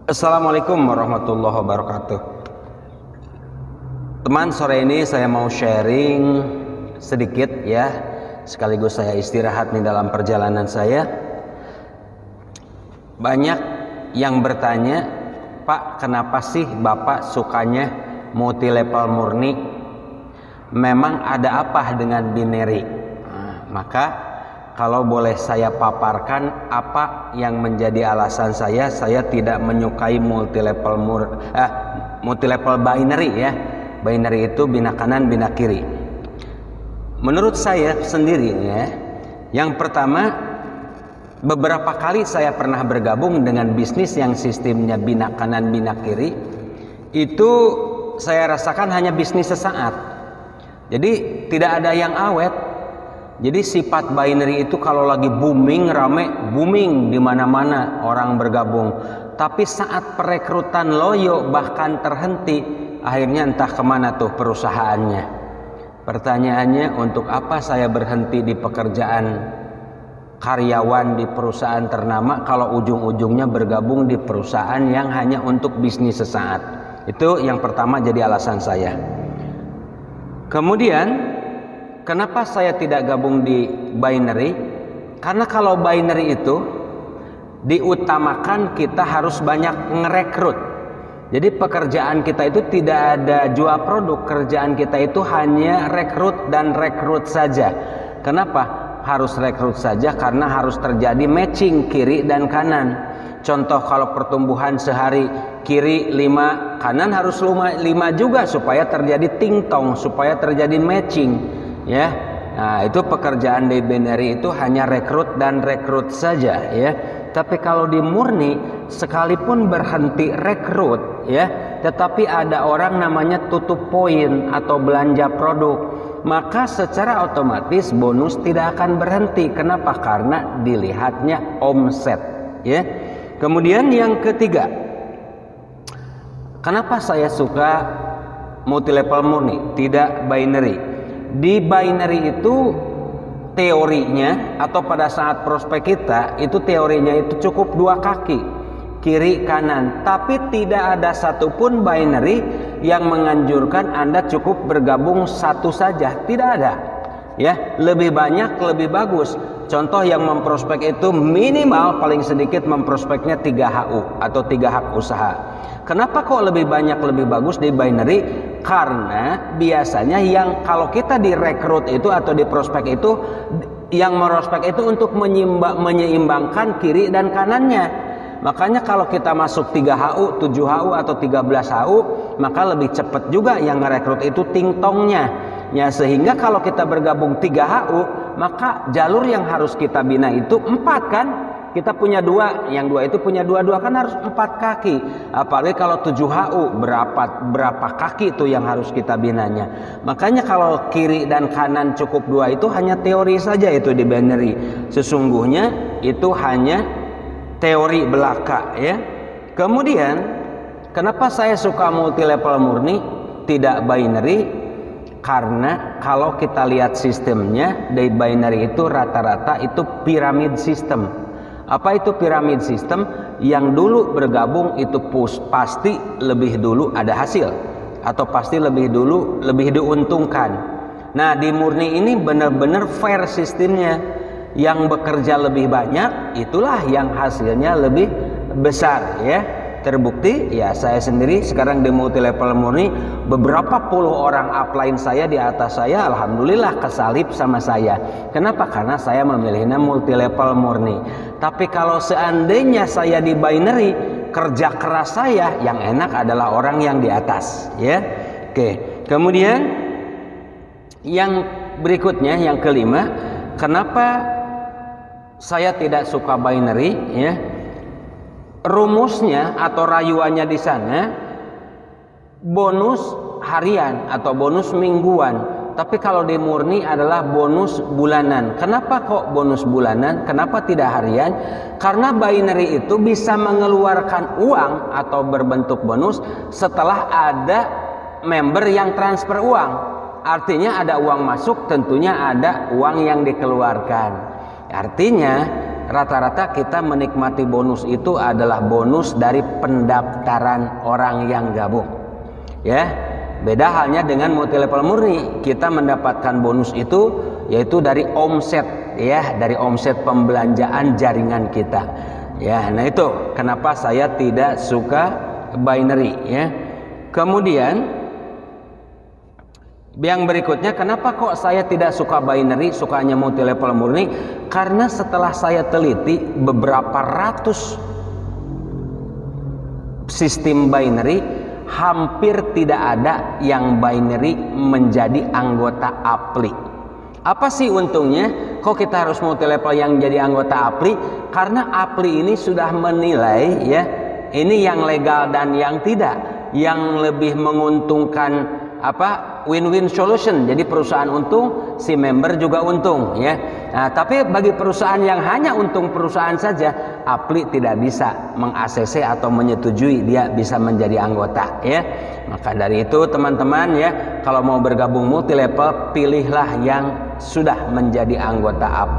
Assalamualaikum warahmatullahi wabarakatuh. Teman, sore ini saya mau sharing sedikit ya, sekaligus saya istirahat nih dalam perjalanan saya. Banyak yang bertanya, Pak, kenapa sih Bapak sukanya multi level murni? Memang ada apa dengan binary? Maka kalau boleh saya paparkan apa yang menjadi alasan saya tidak menyukai multi level binary ya. Binary itu bina kanan bina kiri. Menurut saya sendiri ya, yang pertama, beberapa kali saya pernah bergabung dengan bisnis yang sistemnya bina kanan bina kiri. Itu saya rasakan hanya bisnis sesaat. Jadi tidak ada yang awet. Jadi sifat binary itu kalau lagi booming, rame, booming di mana-mana orang bergabung. Tapi saat perekrutan loyo bahkan terhenti, akhirnya entah kemana tuh perusahaannya. Pertanyaannya, untuk apa saya berhenti di pekerjaan karyawan di perusahaan ternama kalau ujung-ujungnya bergabung di perusahaan yang hanya untuk bisnis sesaat? Itu yang pertama jadi alasan saya. Kemudian, kenapa saya tidak gabung di binary? Karena kalau binary itu diutamakan kita harus banyak ngerekrut. Jadi pekerjaan kita itu tidak ada jual produk, kerjaan kita itu hanya rekrut dan rekrut saja. Kenapa? Harus rekrut saja karena harus terjadi matching kiri dan kanan. Contoh, kalau pertumbuhan sehari kiri 5, kanan harus 5 juga supaya terjadi ting-tong, supaya terjadi matching. Ya, nah itu pekerjaan di binary itu hanya rekrut dan rekrut saja ya. Tapi kalau di murni, sekalipun berhenti rekrut ya, tetapi ada orang namanya tutup poin atau belanja produk, maka secara otomatis bonus tidak akan berhenti. Kenapa? Karena dilihatnya omset ya. Kemudian yang ketiga, kenapa saya suka multi level murni, tidak binary? Di binary itu teorinya atau pada saat prospek kita itu teorinya itu cukup 2 kaki, kiri kanan, tapi tidak ada satupun binary yang menganjurkan Anda cukup bergabung satu saja, tidak ada ya. Lebih banyak lebih bagus. Contoh yang memprospek itu minimal paling sedikit memprospeknya 3 HU atau 3 hak usaha. Kenapa kok lebih banyak lebih bagus di binary? Karena biasanya yang kalau kita direkrut itu atau di prospek itu, yang merospek itu untuk menyeimbangkan kiri dan kanannya. Makanya kalau kita masuk 3 HU, 7 HU atau 13 HU, maka lebih cepat juga yang ngerekrut itu ting-tongnya. Ya, sehingga kalau kita bergabung 3 HU, maka jalur yang harus kita bina itu 4 kan? Kita punya 2, yang 2 itu punya 2 kan harus 4 kaki. Apalagi kalau 7 HU, berapa kaki itu yang harus kita binanya. Makanya kalau kiri dan kanan cukup 2 itu hanya teori saja itu di binary. Sesungguhnya itu hanya teori belaka ya. Kemudian kenapa saya suka multi level murni tidak binary? Karena kalau kita lihat sistemnya di binary itu rata-rata itu piramid system. Apa itu piramid system? Yang dulu bergabung itu pasti lebih dulu ada hasil atau pasti lebih dulu lebih diuntungkan. Nah, di murni ini benar-benar fair sistemnya. Yang bekerja lebih banyak itulah yang hasilnya lebih besar ya. Terbukti ya, saya sendiri sekarang di multi level murni, beberapa puluh orang upline saya di atas saya alhamdulillah kesalip sama saya. Kenapa? Karena saya memilihnya multi level murni. Tapi kalau seandainya saya di binary, kerja keras saya yang enak adalah orang yang di atas ya. Oke. Kemudian yang berikutnya, yang kelima, kenapa saya tidak suka binary ya? Rumusnya atau rayuannya di sana bonus harian atau bonus mingguan, tapi kalau di murni adalah bonus bulanan. Kenapa kok bonus bulanan? Kenapa tidak harian? Karena binary itu bisa mengeluarkan uang atau berbentuk bonus setelah ada member yang transfer uang. Artinya ada uang masuk, tentunya ada uang yang dikeluarkan. Artinya rata-rata kita menikmati bonus itu adalah bonus dari pendaftaran orang yang gabung. Ya, beda halnya dengan multi level murni, kita mendapatkan bonus itu yaitu dari omset, ya, dari omset pembelanjaan jaringan kita. Ya, nah itu kenapa saya tidak suka binary, ya. Kemudian yang berikutnya, kenapa kok saya tidak suka binary, sukanya multi level murni? Karena setelah saya teliti beberapa ratus sistem binary, hampir tidak ada yang binary menjadi anggota APLI. Apa sih untungnya? Kok kita harus multi level yang jadi anggota APLI? Karena APLI ini sudah menilai, ya, ini yang legal dan yang tidak, yang lebih menguntungkan win-win solution. Jadi perusahaan untung, si member juga untung, ya. Nah, tapi bagi perusahaan yang hanya untung perusahaan saja, APLI tidak bisa meng-ACC atau menyetujui dia bisa menjadi anggota, ya. Maka dari itu teman-teman, ya, kalau mau bergabung multi level, pilihlah yang sudah menjadi anggota APLI.